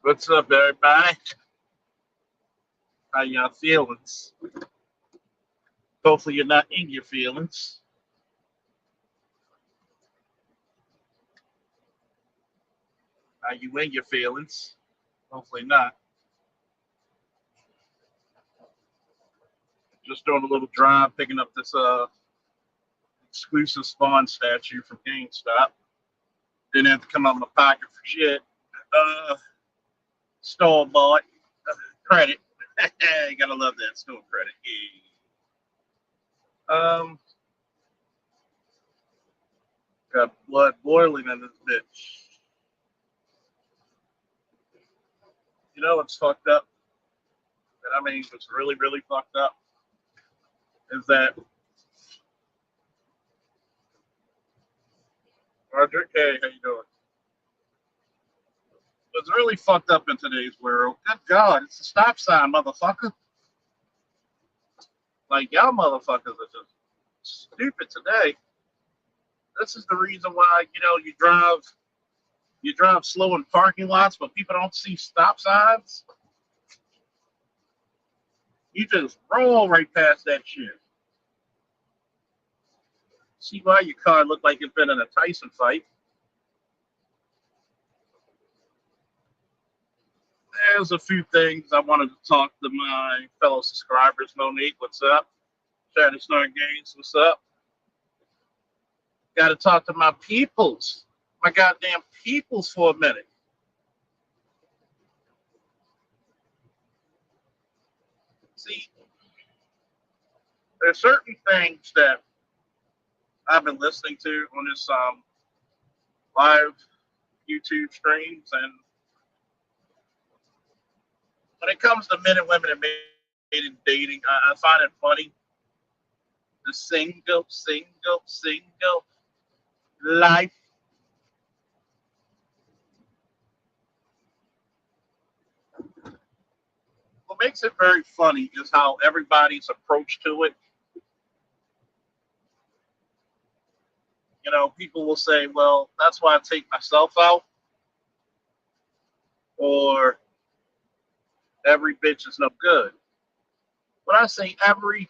What's up, everybody? How y'all feelings? Hopefully, you're not in your feelings. Are you in your feelings? Hopefully not. Just doing a little drive, picking up this exclusive Spawn statue from GameStop. Didn't have to come out of my pocket for shit. Store bought credit. You gotta love that store credit. Um, got blood boiling in this bitch. You know what's fucked up? And I mean, what's really, really fucked up is that Roger, hey, how you doing? What's really fucked up in today's world? Good God, it's a stop sign, motherfucker. Like y'all motherfuckers are just stupid today. This is the reason why you drive slow in parking lots, but people don't see stop signs. You just roll right past that shit. See why your car looked like it's been in a Tyson fight. There's a few things I wanted to talk to my fellow subscribers. Monique, what's up? Shannon Snort Games, what's up? Got to talk to my peoples, my goddamn peoples for a minute. See, there's certain things that I've been listening to on this live YouTube streams, and when it comes to men and women and mating dating, I find it funny. The single life. What makes it very funny is how everybody's approach to it. You know, people will say, well, that's why I take myself out, or every bitch is no good. When I say every,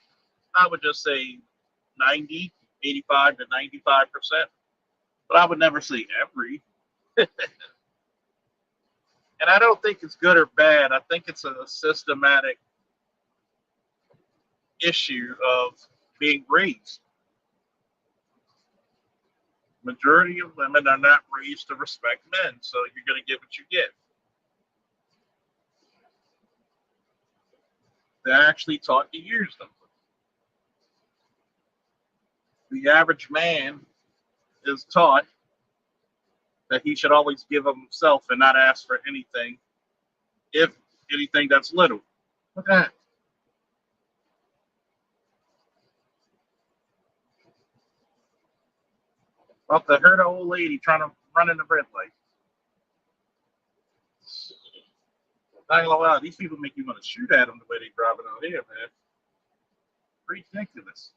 I would just say 90, 85 to 95%, but I would never say every. And I don't think it's good or bad. I think it's a systematic issue of being raised. Majority of women are not raised to respect men, so you're going to get what you get. They're actually taught to use them. The average man is taught that he should always give of himself and not ask for anything, if anything that's little. Look at that. About to hurt an old lady trying to run in the red light. Not gonna lie, these people make you want to shoot at them the way they driving out here, man. Ridiculous.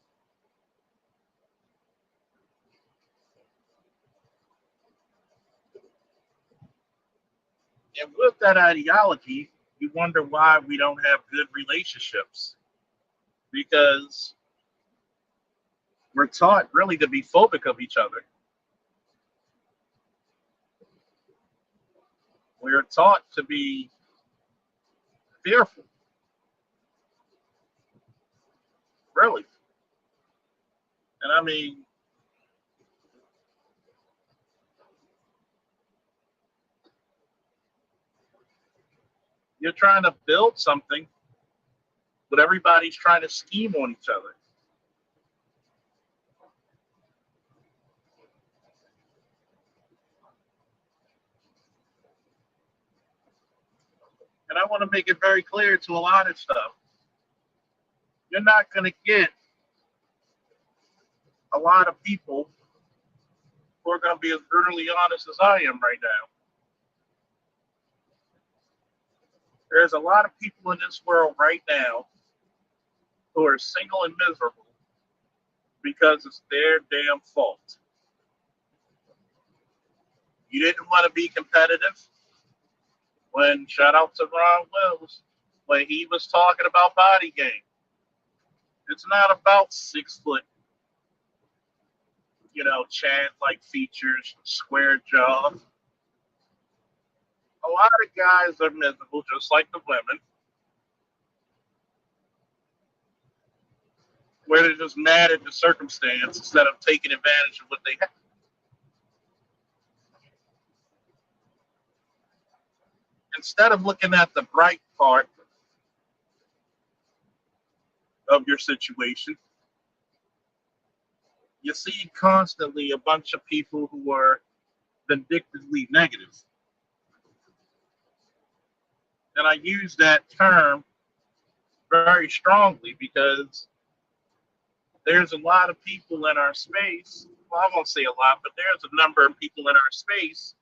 And with that ideology, you wonder why we don't have good relationships. Because we're taught really to be phobic of each other. We're taught to be fearful. Really. And I mean, you're trying to build something, but everybody's trying to scheme on each other. And I want to make it very clear to a lot of stuff. You're not going to get a lot of people who are going to be as brutally honest as I am right now. There's a lot of people in this world right now who are single and miserable because it's their damn fault. You didn't want to be competitive. When shout out to Ron Wells, when he was talking about body game, it's not about 6 foot, Chad like features, square jaw. A lot of guys are miserable, just like the women, where they're just mad at the circumstance instead of taking advantage of what they have. Instead of looking at the bright part of your situation, you see constantly a bunch of people who are vindictively negative. And I use that term very strongly because there's a lot of people in our space. Well, I won't say a lot, but there's a number of people in our space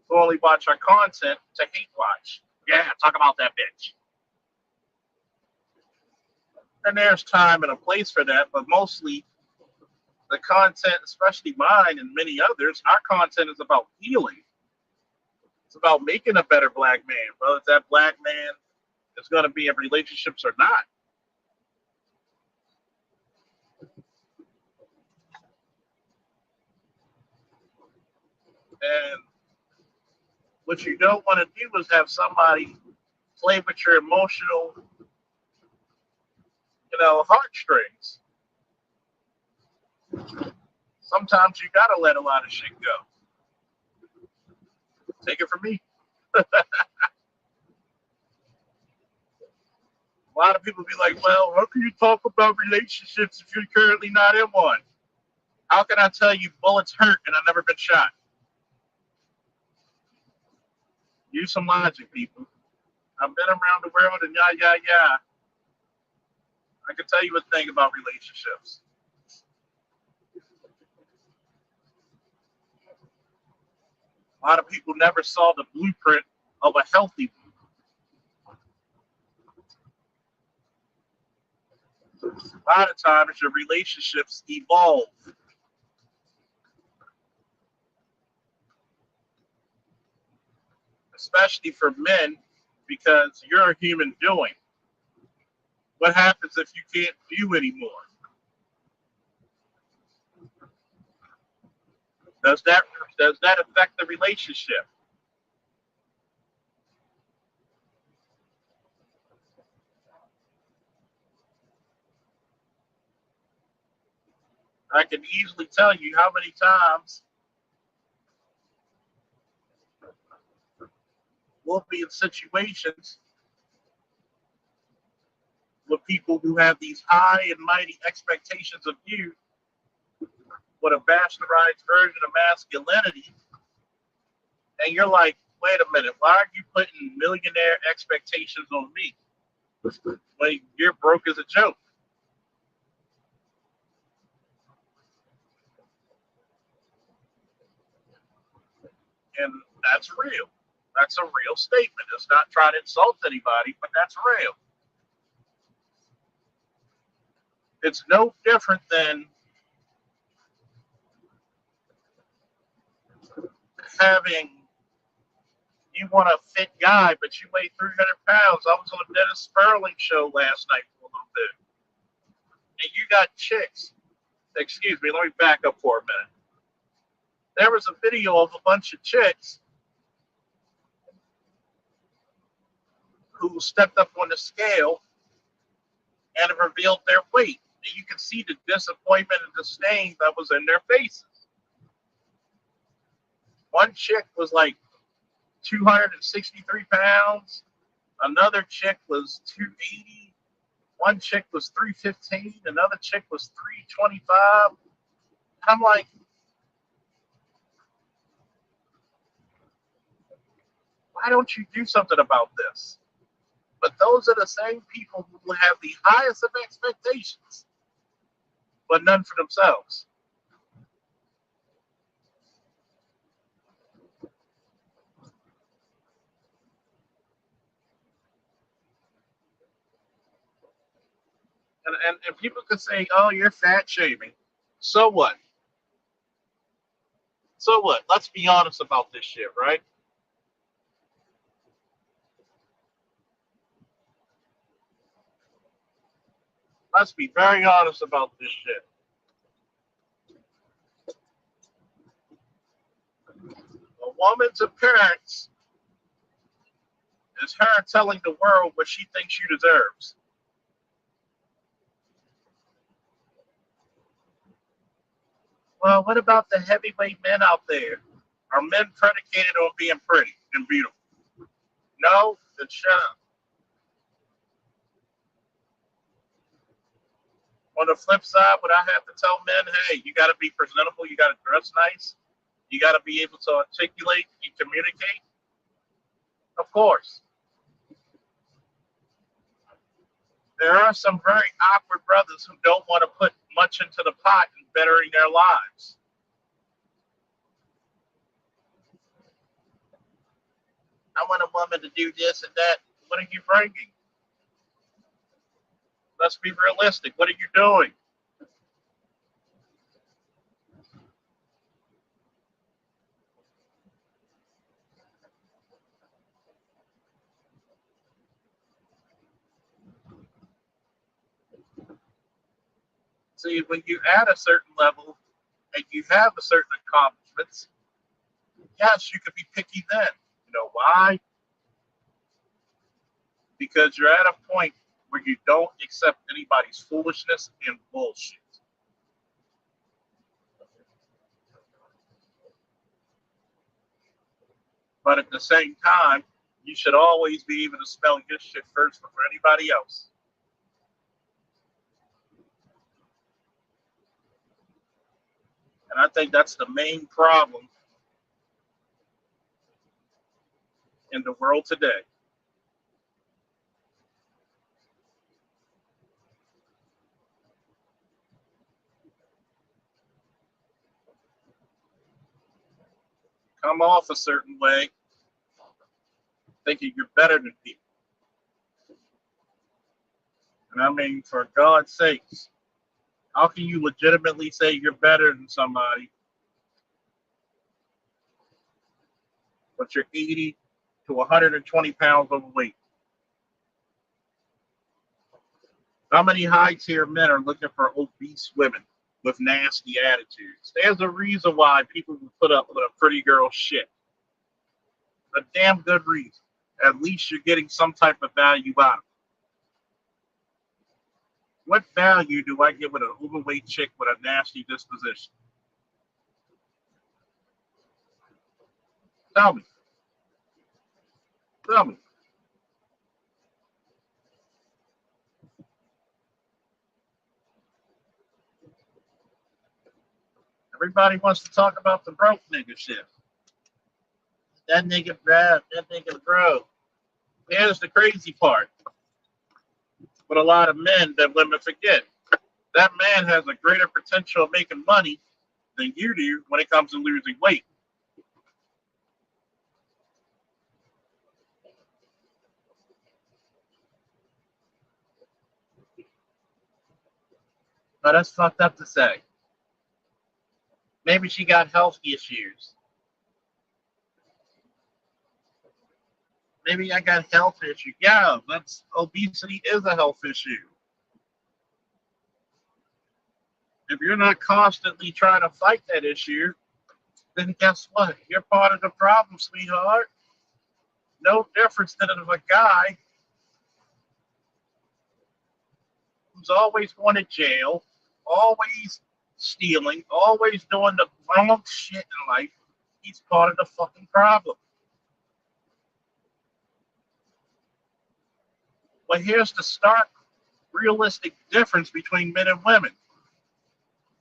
who only watch our content to hate watch. Yeah, talk about that bitch. And there's time and a place for that, but mostly the content, especially mine and many others, our content is about healing. It's about making a better black man, whether that black man is going to be in relationships or not. And what you don't want to do is have somebody play with your emotional, heartstrings. Sometimes you got to let a lot of shit go. Take it from me. A lot of people be like, well, how can you talk about relationships if you're currently not in one? How can I tell you bullets hurt and I've never been shot? Use some logic, people. I've been around the world and yeah. I can tell you a thing about relationships. A lot of people never saw the blueprint of a healthy one. A lot of times your relationships evolve. Especially for men, because you're a human doing. What happens if you can't do anymore? Does that does that affect the relationship? I can easily tell you how many times we'll be in situations with people who have these high and mighty expectations of you with a bastardized version of masculinity, and you're like, wait a minute, why are you putting millionaire expectations on me when you're broke as a joke? And that's real. That's a real statement. It's not trying to insult anybody, but that's real. It's no different than having you want a fit guy, but you weigh 300 pounds. I was on a Dennis Sperling show last night for a little bit, and you got chicks. Excuse me, let me back up for a minute. There was a video of a bunch of chicks who stepped up on the scale and revealed their weight. And you can see the disappointment and disdain that was in their faces. One chick was like 263 pounds. Another chick was 280. One chick was 315. Another chick was 325. And I'm like, why don't you do something about this? But those are the same people who have the highest of expectations, but none for themselves. And people could say, oh, you're fat shaming. So what? So what? Let's be honest about this shit, right? Let's be very honest about this shit. A woman's appearance is her telling the world what she thinks she deserves. Well, what about the heavyweight men out there? Are men predicated on being pretty and beautiful? No, then shut up. On the flip side, would I have to tell men, hey, you got to be presentable, you got to dress nice, you got to be able to articulate and communicate? Of course. There are some very awkward brothers who don't want to put much into the pot in bettering their lives. I want a woman to do this and that. What are you bringing? Let's be realistic. What are you doing? See, when you add a certain level and you have a certain accomplishments, yes, you could be picky then. You know why? Because you're at a point where you don't accept anybody's foolishness and bullshit. But at the same time, you should always be able to smell your shit first before anybody else. And I think that's the main problem in the world today. Come off a certain way, thinking you're better than people. And I mean, for God's sakes, how can you legitimately say you're better than somebody, but you're 80 to 120 pounds overweight? How many high tier men are looking for obese women with nasty attitudes? There's a reason why people will put up with a pretty girl shit. A damn good reason. At least you're getting some type of value out of it. What value do I get with an overweight chick with a nasty disposition? Tell me. Tell me. Everybody wants to talk about the broke nigga shit. That nigga bad. That nigga broke. Here's the crazy part. But a lot of men that women forget. That man has a greater potential of making money than you do when it comes to losing weight. But that's fucked up to say. Maybe she got health issues. Maybe I got health issues. Yeah, that's obesity is a health issue. If you're not constantly trying to fight that issue, then guess what? You're part of the problem, sweetheart. No difference than if a guy who's always going to jail, always stealing, always doing the wrong shit in life, he's part of the fucking problem. But here's the stark, realistic difference between men and women.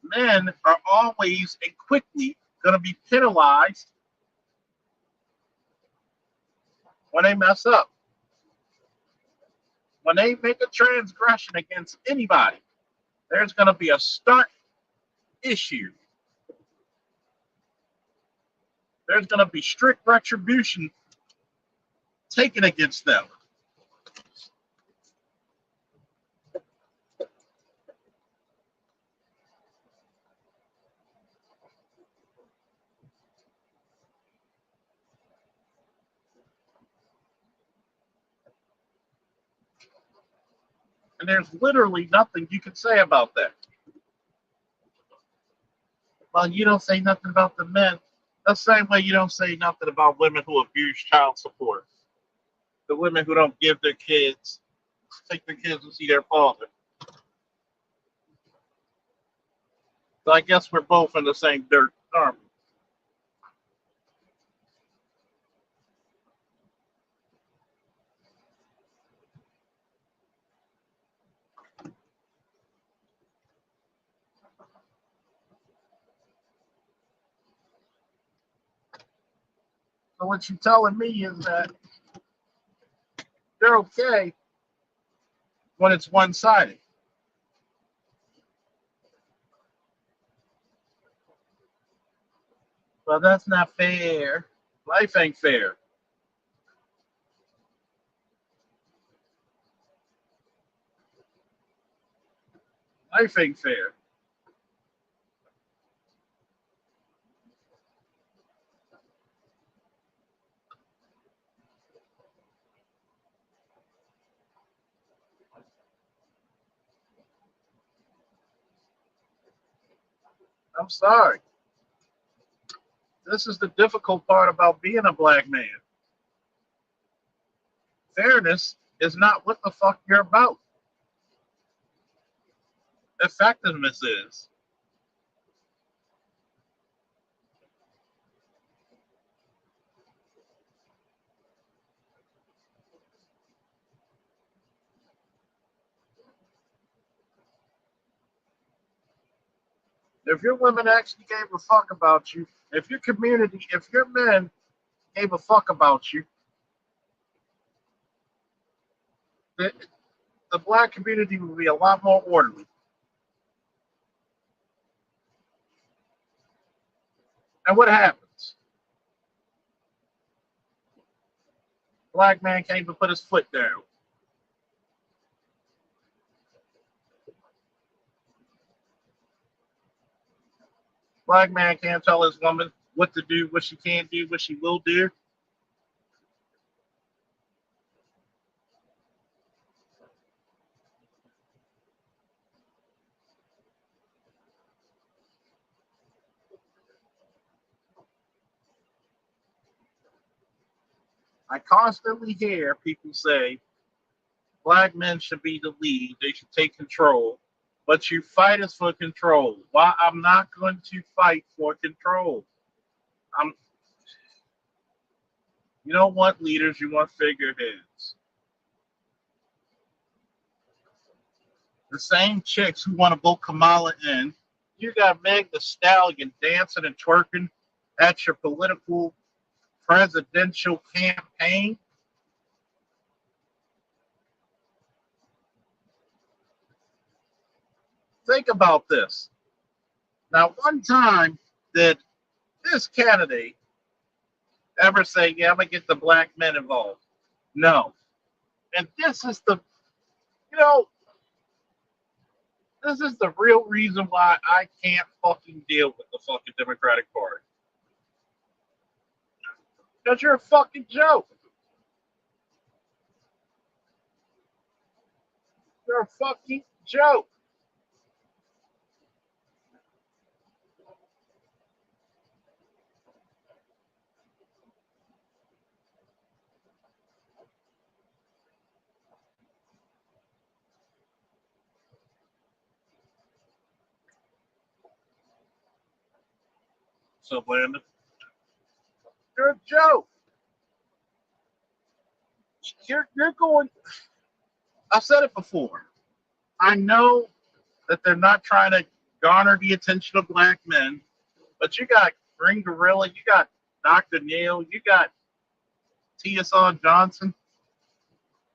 Men are always and quickly going to be penalized when they mess up. When they make a transgression against anybody, there's going to be a stark issue. There's going to be strict retribution taken against them. And there's literally nothing you can say about that. Well, you don't say nothing about the men. The same way you don't say nothing about women who abuse child support. The women who don't give their kids, take their kids to see their father. So I guess we're both in the same dirt, aren't we? So what you're telling me is that they're okay when it's one-sided. Well, that's not fair. Life ain't fair. Life ain't fair. I'm sorry. This is the difficult part about being a black man. Fairness is not what the fuck you're about. Effectiveness is. If your women actually gave a fuck about you, if your community, if your men gave a fuck about you, the, the black community would be a lot more orderly. And what happens? Black man can't even put his foot down. Black man can't tell his woman what to do, what she can't do, what she will do. I constantly hear people say black men should be the lead, they should take control. But you fight us for control. Why I'm not going to fight for control. I'm You don't want leaders, you want figureheads. The same chicks who want to vote Kamala in. You got Meg the Stallion dancing and twerking at your political presidential campaign. Think about this. Now, one time did this candidate ever say, "Yeah, I'm gonna get the black men involved"? No. And you know, this is the real reason why I can't fucking deal with the fucking Democratic Party. Because you're a fucking joke. You're a fucking joke. So, Landon, you're a joke. You're going. I've said it before. I know that they're not trying to garner the attention of black men, but you got Green Gorilla, you got Dr. Neil, you got TSR Johnson,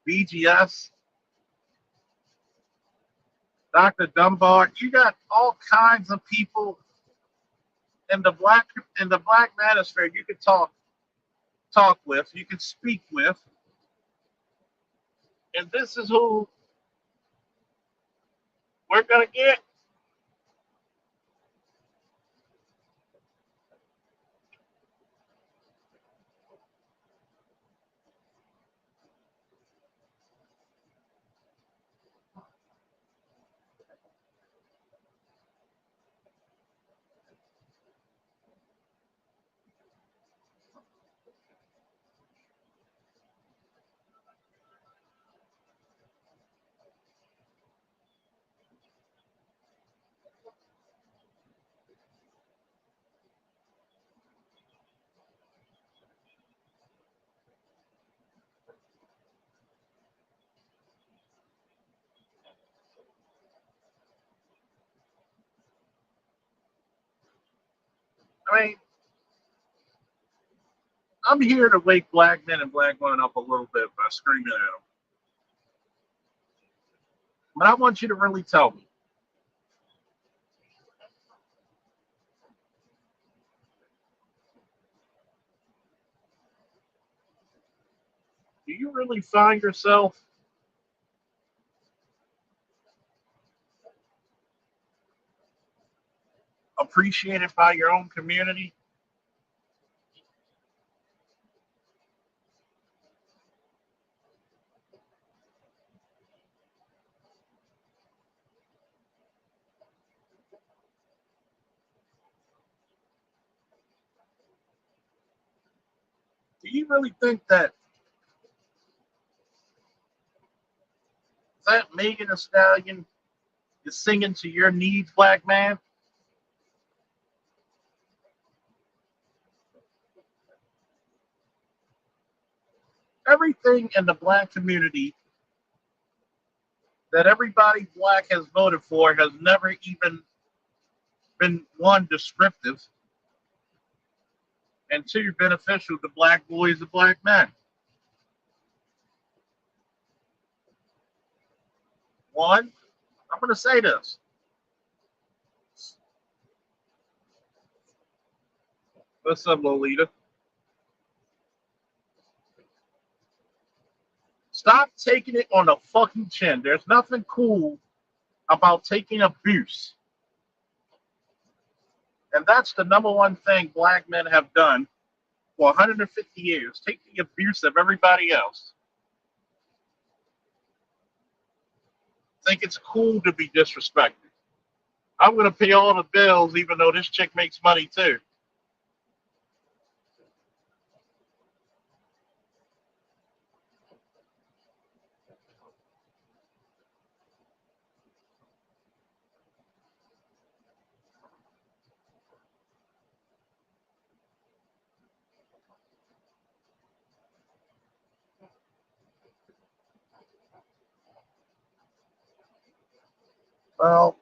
BGS, Dr. Dunbar. You got all kinds of people in the black manosphere you could talk with, you could speak with, and this is who we're gonna get. I mean, I'm here to wake black men and black women up a little bit by screaming at them. But I want you to really tell me, do you really find yourself appreciated by your own community? Do you really think that Megan Thee Stallion is singing to your needs, black man? Everything in the black community that everybody black has voted for has never even been one descriptive and two beneficial to black boys and black men. One, I'm going to say this. What's up, Lolita? Stop taking it on the fucking chin. There's nothing cool about taking abuse. And that's the number one thing black men have done for 150 years. Take the abuse of everybody else. Think it's cool to be disrespected. I'm going to pay all the bills, even though this chick makes money too. Well,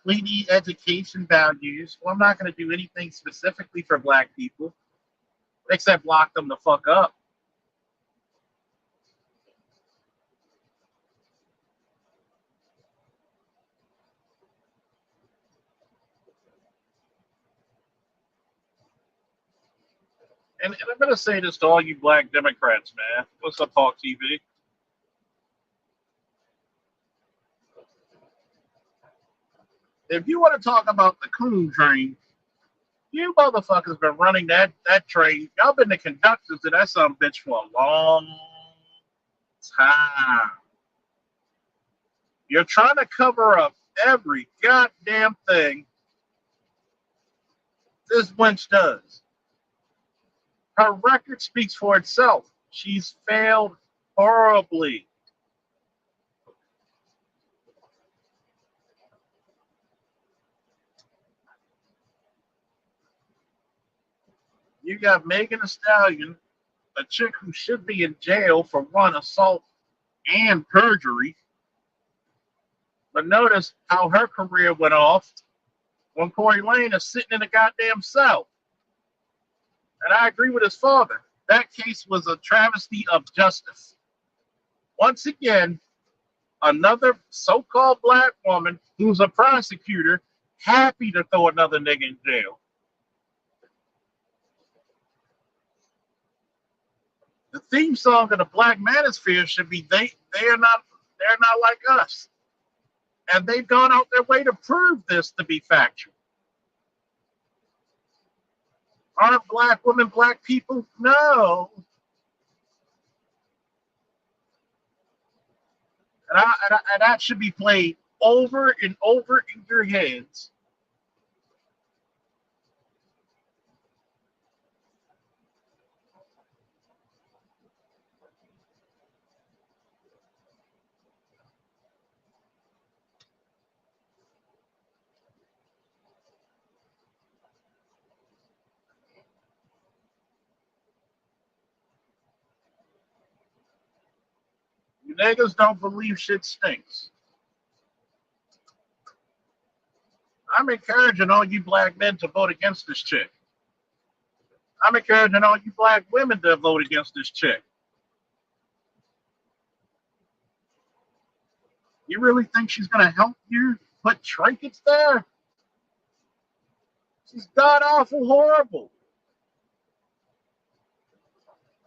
we need education values. Well, I'm not going to do anything specifically for black people except lock them the fuck up. And I'm going to say this to all you black Democrats, man. What's up, Talk TV? If you want to talk about the coon train, you motherfuckers been running that train. Y'all been the conductors of that some bitch for a long time. You're trying to cover up every goddamn thing this wench does. Her record speaks for itself. She's failed horribly. You got Megan Thee Stallion, a chick who should be in jail for one assault and perjury. But notice how her career went off when Corey Lane is sitting in a goddamn cell. And I agree with his father. That case was a travesty of justice. Once again, another so-called black woman who's a prosecutor happy to throw another nigga in jail. The theme song of the Black Manosphere should be they're not like us. And they've gone out their way to prove this to be factual. Aren't black women black people? No. And that should be played over and over in your heads. You niggas don't believe shit stinks. I'm encouraging all you black men to vote against this chick. I'm encouraging all you black women to vote against this chick. You really think she's going to help you put trinkets there? She's god awful horrible.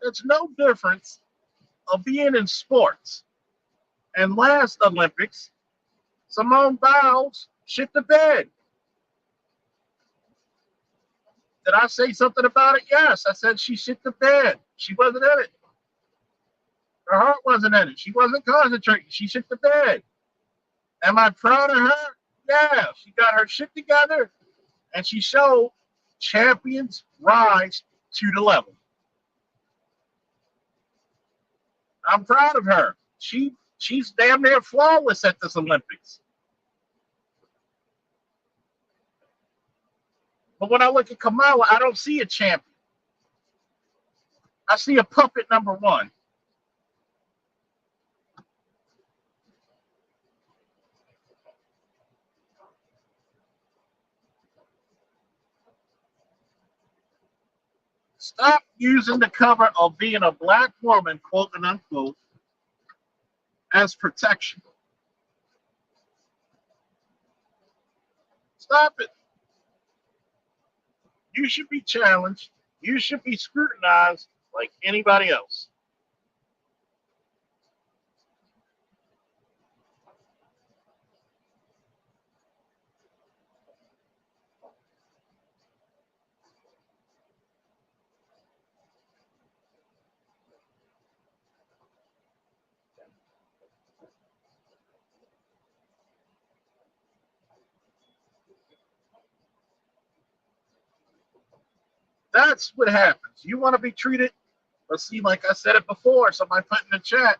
It's no difference of being in sports. And last Olympics, Simone Biles shit the bed. Did I say something about it? Yes. I said she shit the bed. She wasn't in it. Her heart wasn't in it. She wasn't concentrating. She shit the bed. Am I proud of her? Yeah. She got her shit together and she showed champions rise to the level. I'm proud of her. She's damn near flawless at this Olympics. But when I look at Kamala, I don't see a champion. I see a puppet number one. Stop using the cover of being a black woman, quote and unquote, as protection. Stop it. You should be challenged. You should be scrutinized like anybody else. That's what happens. You want to be treated, let's see, like I said it before, somebody put in the chat,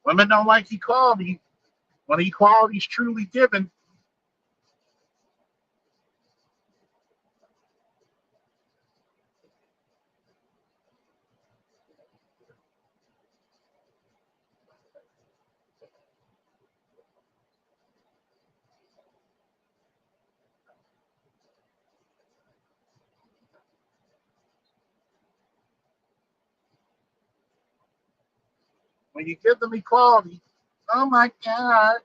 women don't like equality. When equality is truly given, when you give them equality, oh my God,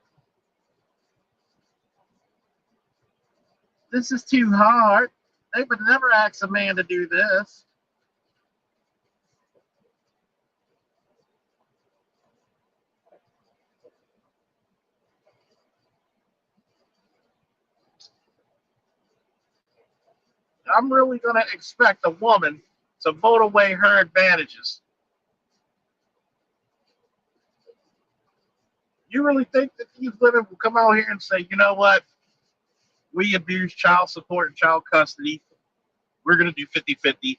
this is too hard. They would never ask a man to do this. I'm really going to expect a woman to vote away her advantages. You really think that these women will come out here and say, you know what? We abuse child support and child custody. We're going to do 50-50.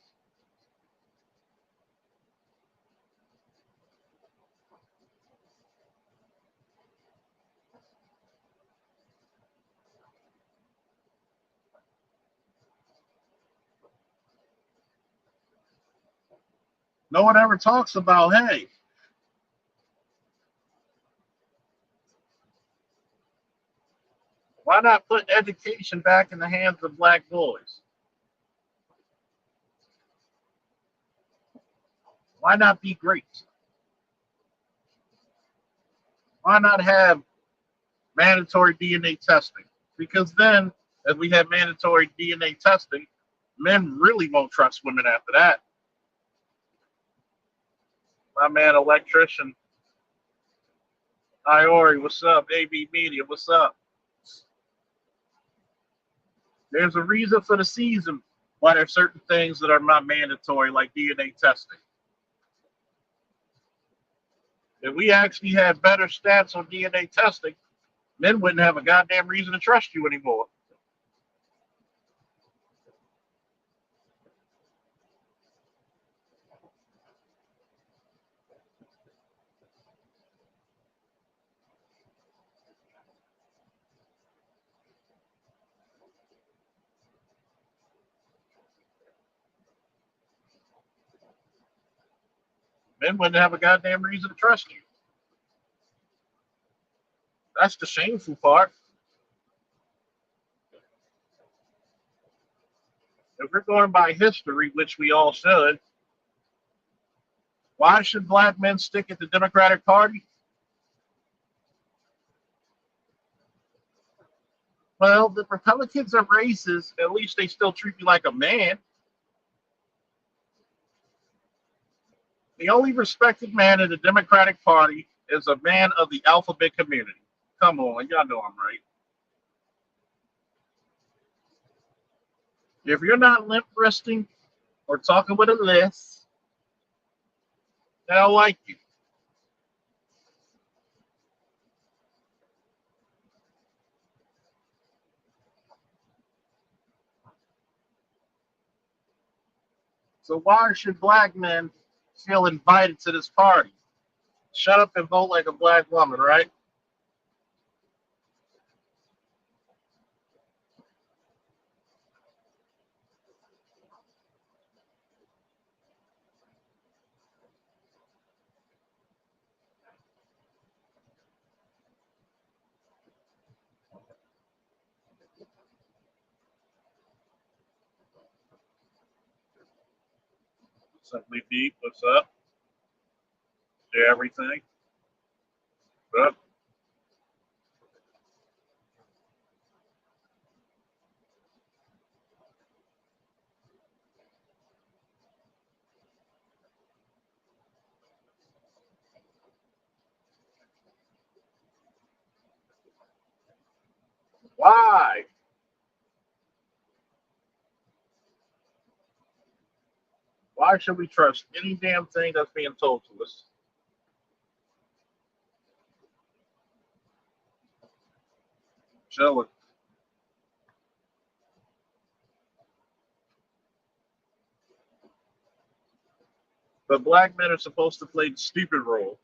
No one ever talks about, hey, why not put education back in the hands of black boys? Why not be great? Why not have mandatory DNA testing? Because then, as we have mandatory DNA testing, men really won't trust women after that. My man, electrician, Iori, what's up? AB Media, what's up? There's a reason for the season why there's certain things that are not mandatory, like DNA testing. If we actually had better stats on DNA testing, men wouldn't have a goddamn reason to trust you anymore. Men wouldn't have a goddamn reason to trust you. That's the shameful part. If we're going by history, which we all should, why should black men stick at the Democratic Party? Well, the Republicans are racist. At least they still treat you like a man. The only respected man in the Democratic Party is a man of the alphabet community. Come on, y'all know I'm right. If you're not limp wristing or talking with a list, they don't like you. So why should black men feel invited to this party? Shut up and vote like a black woman, right? Simply deep. What's up? Do everything. But why? Why should we trust any damn thing that's being told to us? Chill. But black men are supposed to play the stupid role.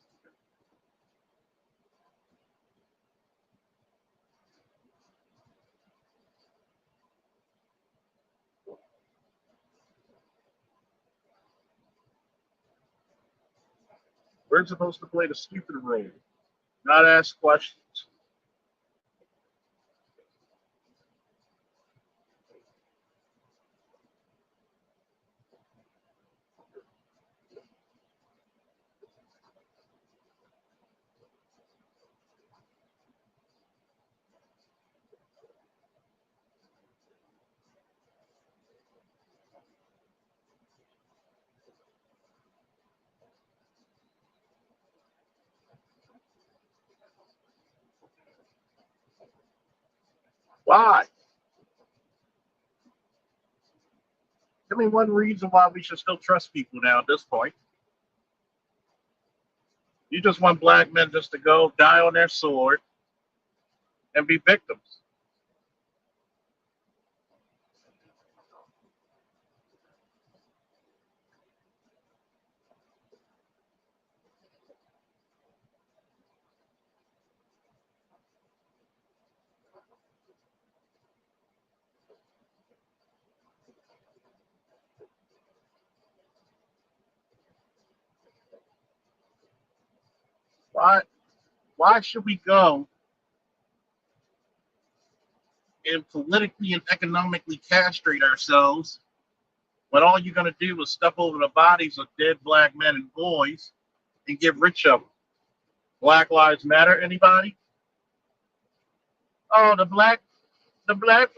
We're supposed to play the stupid role, not ask questions. Why? Give me one reason why we should still trust people now at this point. You just want black men just to go die on their sword and be victims. Why? Why should we go and politically and economically castrate ourselves when all you're going to do is step over the bodies of dead black men and boys and get rich of them? Black Lives Matter, anybody? Oh, the black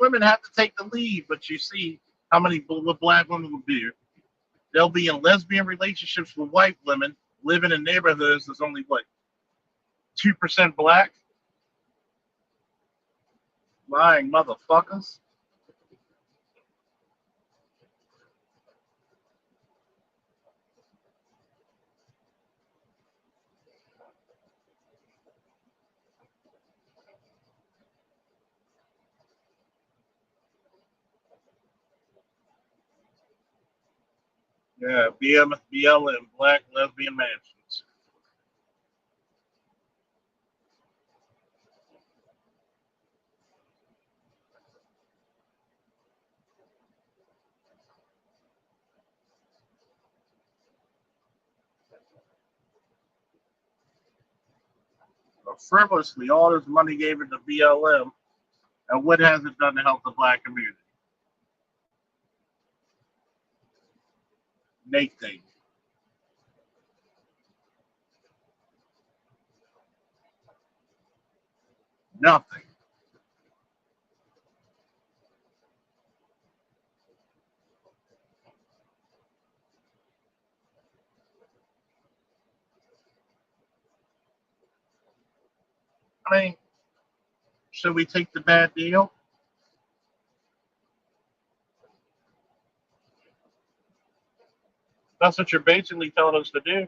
women have to take the lead, but you see how many black women will be. They'll be in lesbian relationships with white women, living in neighborhoods that's only what 2% black. Lying motherfuckers. Yeah, BLM, Black Lesbian Mansions. Frivolously, all this money gave it to BLM, and what has it done to help the black community? Nothing. Nothing. I mean, should we take the bad deal? That's what you're basically telling us to do.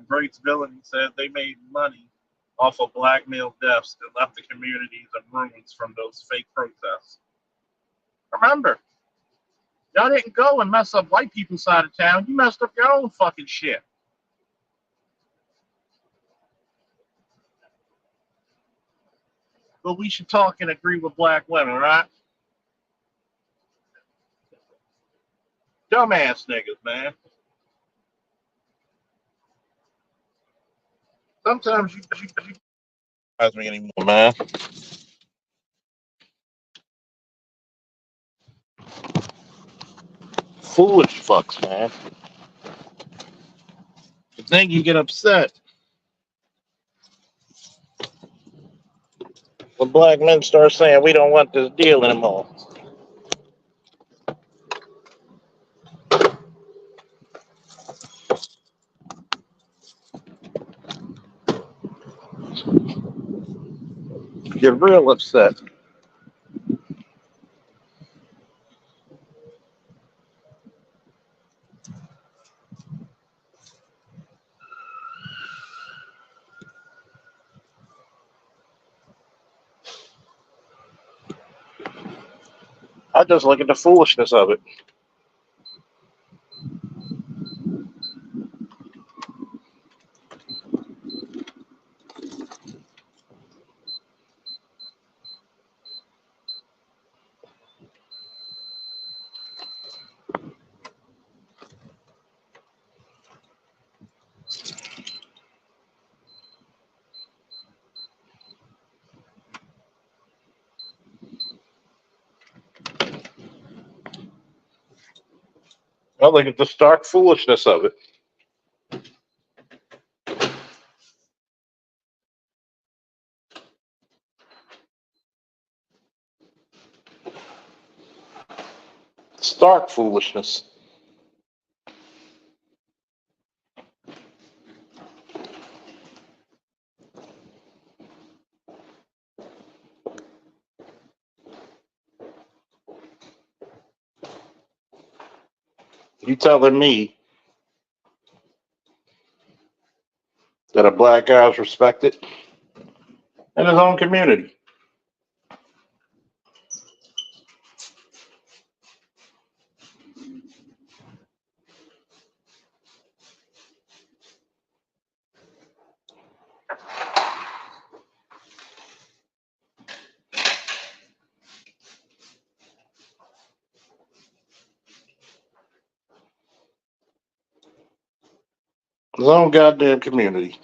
And Brait's villain said they made money off of black male deaths that left the communities in ruins from those fake protests. Remember, y'all didn't go and mess up white people's side of town. You messed up your own fucking shit. But we should talk and agree with black women, right? Dumbass niggas, man. Sometimes you me anymore, man. Foolish fucks, man. You think you get upset when black men start saying we don't want this deal anymore. Get real upset. I just look at the foolishness of it. I look at the stark foolishness of it. Stark foolishness. You telling me that a black guy is respected in his own community? His own goddamn community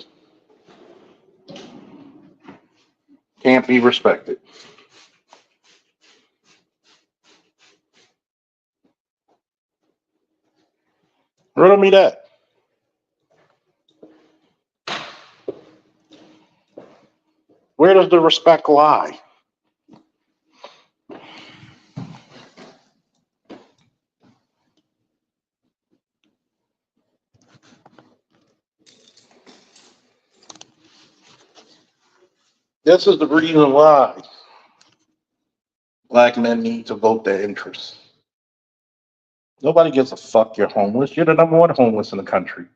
can't be respected. Riddle me that. Where does the respect lie? This is the reason why black men need to vote their interests. Nobody gives a fuck you're homeless. You're the number one homeless in the country.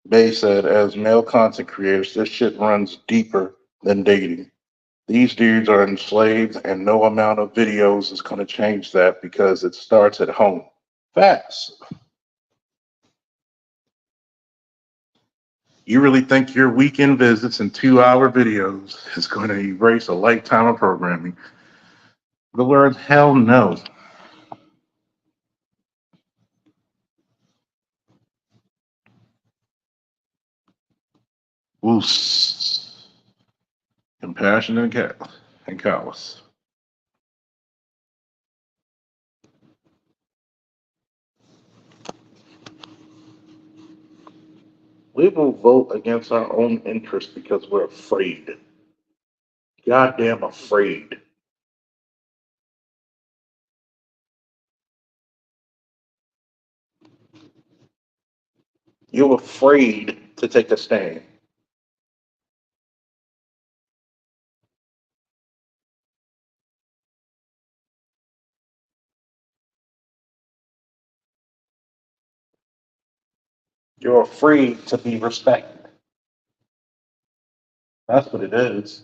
Bay said, as male content creators, this shit runs deeper than dating. These dudes are enslaved, and no amount of videos is going to change that because it starts at home. Facts. You really think your weekend visits and 2 hour videos is going to erase a lifetime of programming? The word hell no. Woos. Compassion and callous. We will vote against our own interests because we're afraid. Goddamn afraid. You're afraid to take a stand. You're afraid to be respected. That's what it is.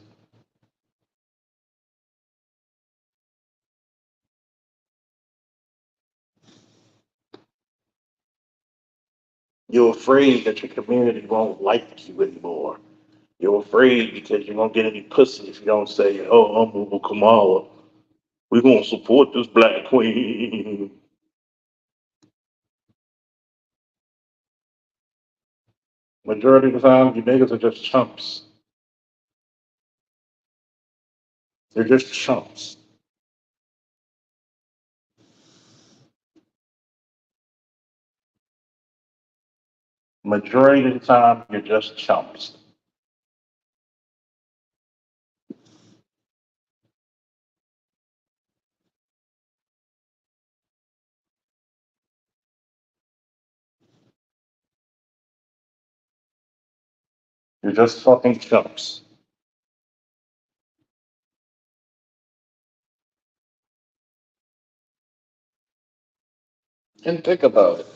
You're afraid that your community won't like you anymore. You're afraid because you won't get any pussy if you don't say, "Oh, I'm Boo Kamala. We're gonna support this black queen." Majority of the time, you niggas are just chumps. They're just chumps. Majority of the time, you're just chumps. You're just fucking chumps. And think about it.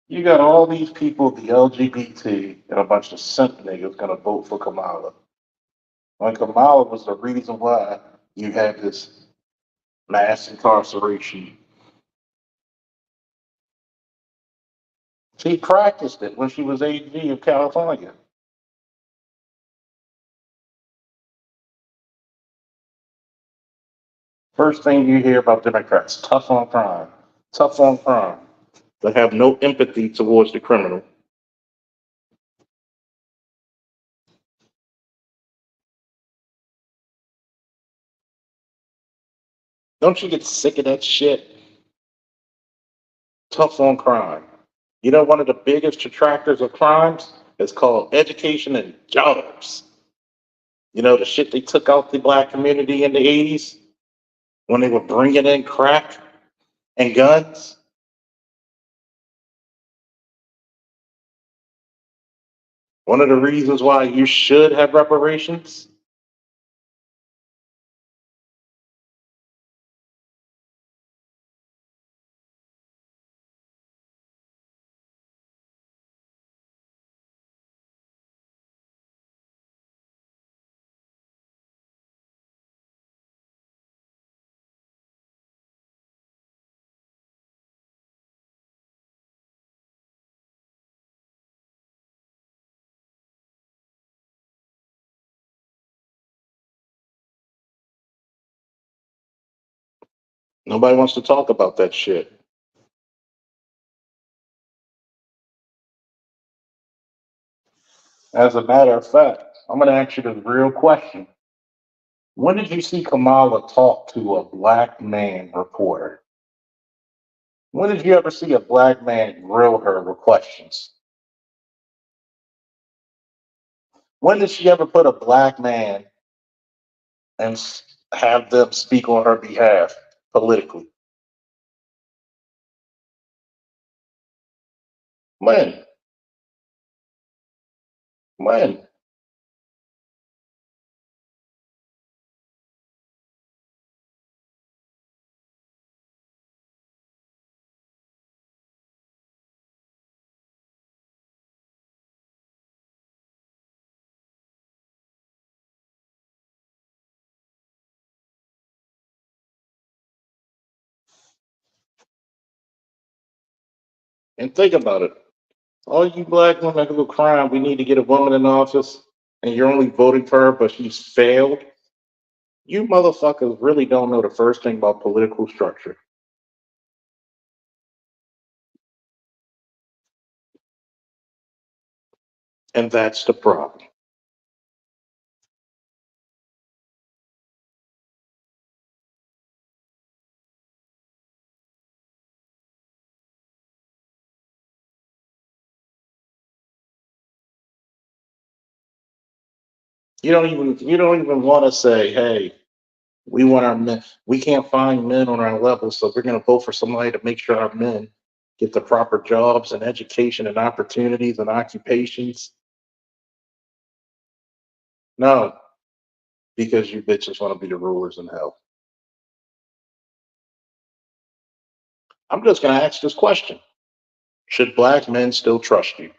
You got all these people, the LGBT, and a bunch of simp niggas gonna vote for Kamala. When Kamala was the reason why you had this mass incarceration. She practiced it when she was AG of California. First thing you hear about Democrats, tough on crime, tough on crime. They have no empathy towards the criminal. Don't you get sick of that shit? Tough on crime. You know, one of the biggest detractors of crimes is called education and jobs. You know, the shit they took out the black community in the 80s when they were bringing in crack and guns. One of the reasons why you should have reparations. Nobody wants to talk about that shit. As a matter of fact, I'm going to ask you the real question. When did you see Kamala talk to a black man reporter? When did you ever see a black man grill her with questions? When did she ever put a black man and have them speak on her behalf politically? When? When? And think about it. All you black women who are crying, we need to get a woman in office, and you're only voting for her, but she's failed. You motherfuckers really don't know the first thing about political structure. And that's the problem. You don't even want to say, hey, we want our men. We can't find men on our level, so we're going to vote for somebody to make sure our men get the proper jobs and education and opportunities and occupations. No, because you bitches want to be the rulers in hell. I'm just going to ask this question: should black men still trust you?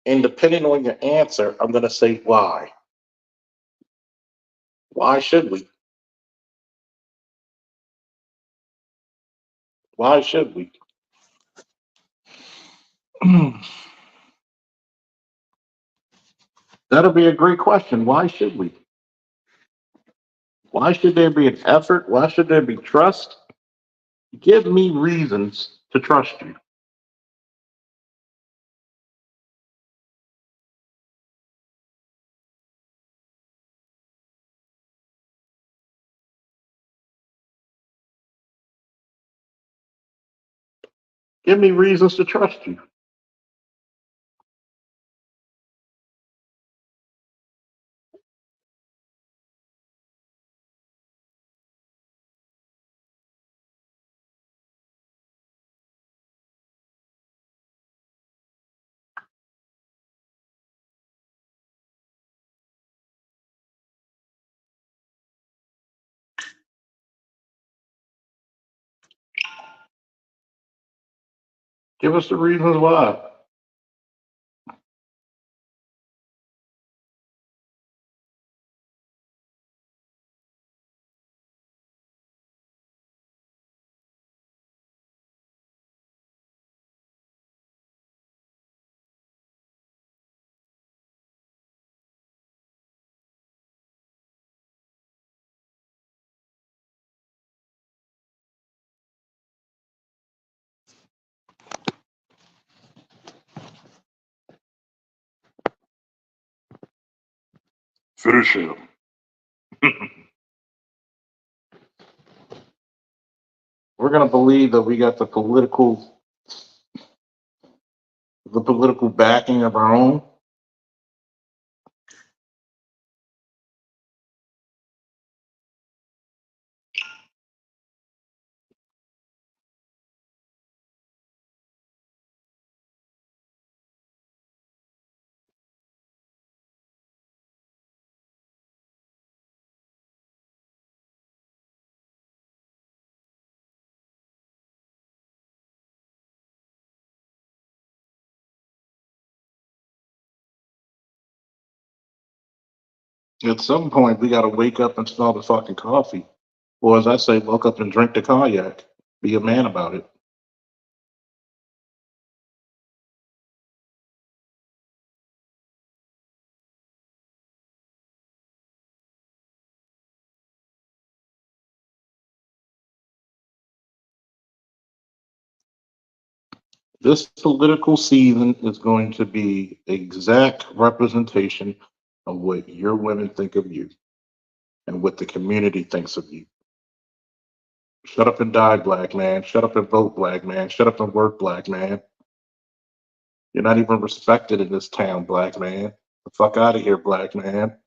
And depending on your answer, I'm going to say why. Why should we? Why should we? That'll be a great question. Why should we? Why should there be an effort? Why should there be trust? Give me reasons to trust you. Give me reasons to trust you. Give us the reasons why. Finish him. We're gonna believe that we got the political backing of our own. At some point, we gotta wake up and smell the fucking coffee, or as I say, wake up and drink the cognac. Be a man about it. This political season is going to be exact representation of what your women think of you and what the community thinks of you. Shut up and die, black man. Shut up and vote, black man. Shut up and work, black man. You're not even respected in this town, black man. The fuck out of here, black man.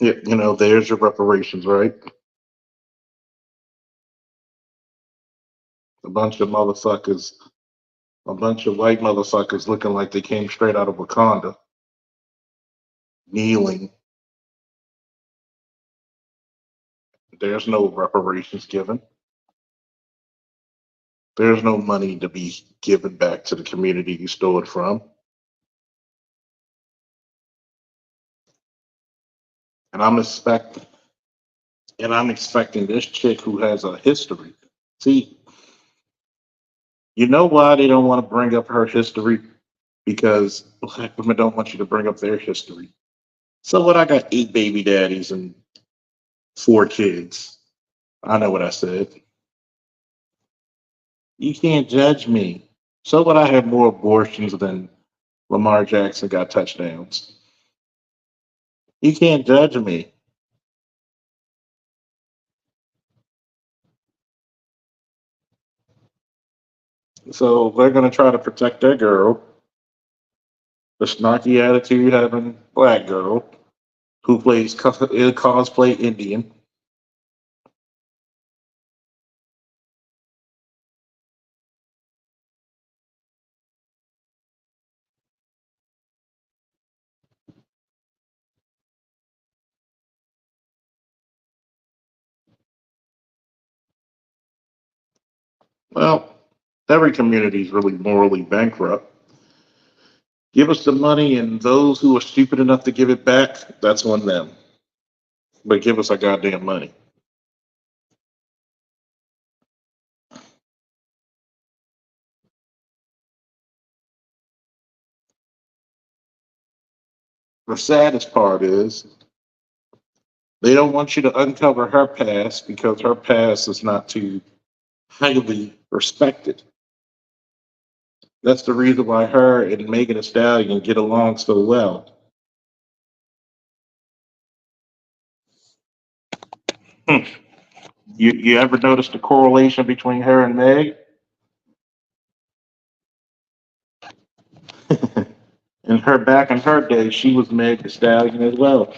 Yeah, there's your reparations, right? A bunch of motherfuckers, a bunch of white motherfuckers looking like they came straight out of Wakanda, kneeling. There's no reparations given. There's no money to be given back to the community you stole it from. And I'm expecting this chick who has a history. See, you know why they don't want to bring up her history? Because black women don't want you to bring up their history. So what? I got 8 baby daddies and 4 kids. I know what I said. You can't judge me. So what? I have more abortions than Lamar Jackson got touchdowns. You can't judge me. So they're gonna try to protect their girl, the snarky attitude having black girl who plays cosplay Indian. Well, every community is really morally bankrupt. Give us the money, and those who are stupid enough to give it back, that's on them. But give us our goddamn money. The saddest part is they don't want you to uncover her past because her past is not too highly respected. That's the reason why her and Megan Thee Stallion get along so well. Hmm. You ever notice the correlation between her and Meg? In her back in her day, she was Meg Thee Stallion as well.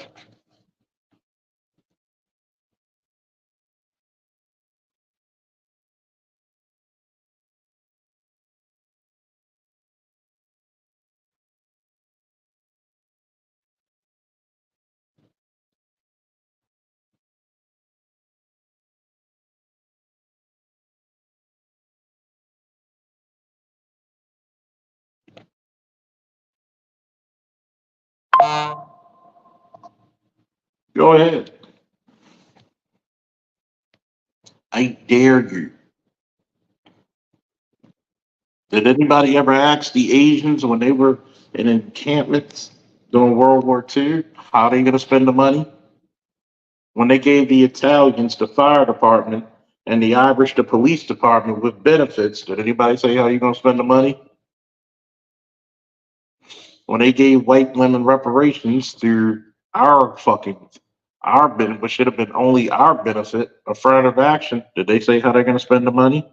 Go ahead. I dare you. Did anybody ever ask the Asians when they were in encampments during World War II how they going to spend the money? When they gave the Italians the fire department and the Irish the police department with benefits, did anybody say how you going to spend the money? When they gave white women reparations through our benefit, which should have been only our benefit, affirmative action, did they say how they're going to spend the money?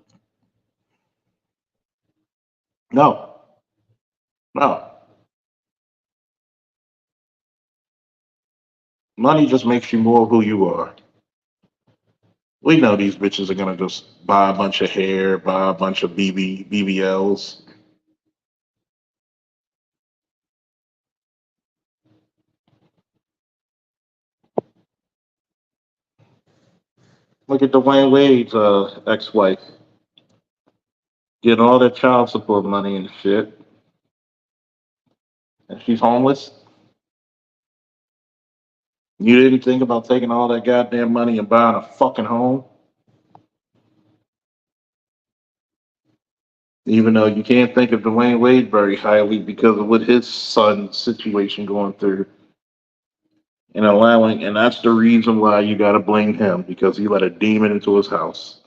No, no. Money just makes you more who you are. We know these bitches are gonna just buy a bunch of hair, buy a bunch of BBLs. Look at Dwayne Wade's ex-wife getting all that child support money and shit, and she's homeless. You didn't think about taking all that goddamn money and buying a fucking home, even though you can't think of Dwayne Wade very highly because of what his son's situation going through and allowing, and that's the reason why you got to blame him because he let a demon into his house.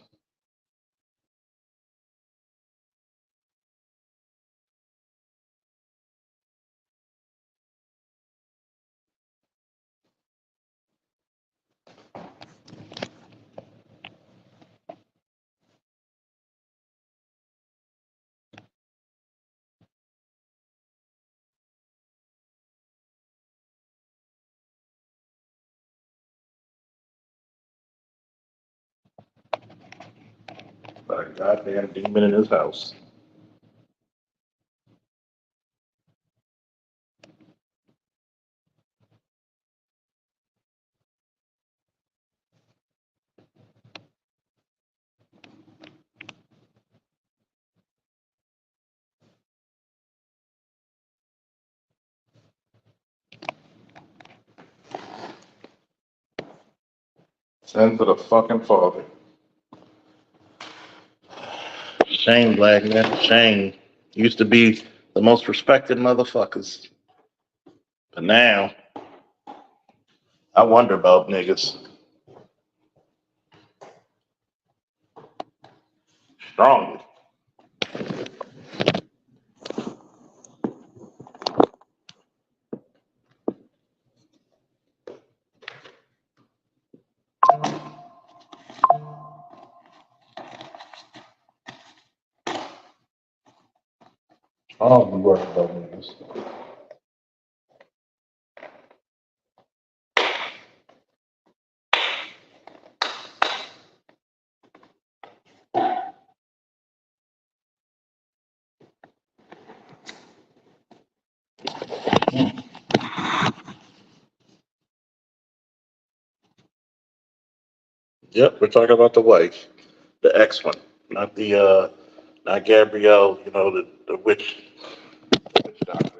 By a goddamn demon in his house. Send to the fucking father. Shame, black man. Shame. Used to be the most respected motherfuckers. But now, I wonder about niggas. Strongly. I don't be worried about niggas. Yep, we're talking about the wife, the ex one, not not Gabrielle. You know, the witch doctor.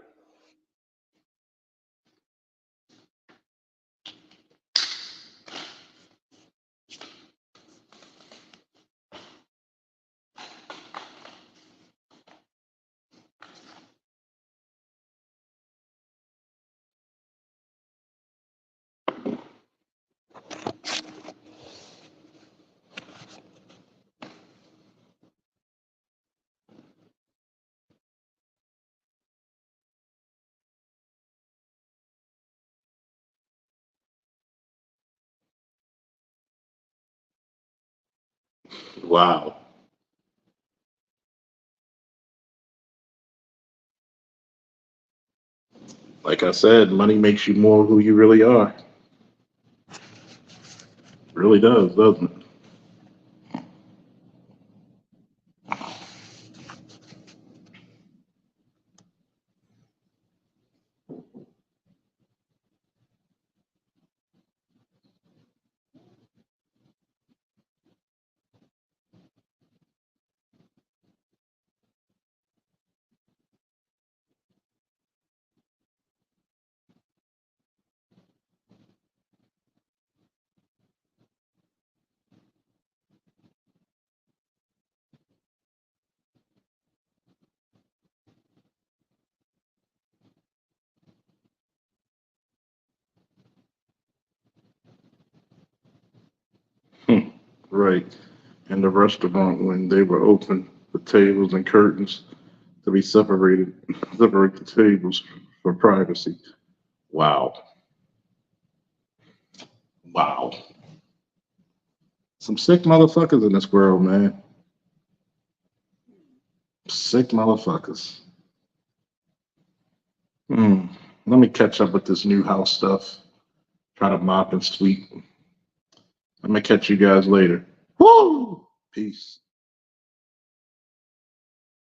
Wow. Like I said, money makes you more who you really are. It really does, doesn't it? Hmm. Right. In the restaurant when they were open, the tables and curtains to be separated, separate the tables for privacy. Wow. Wow. Some sick motherfuckers in this world, man. Sick motherfuckers. Hmm. Let me catch up with this new house stuff. Try to mop and sweep. I'm gonna catch you guys later. Woo! Peace.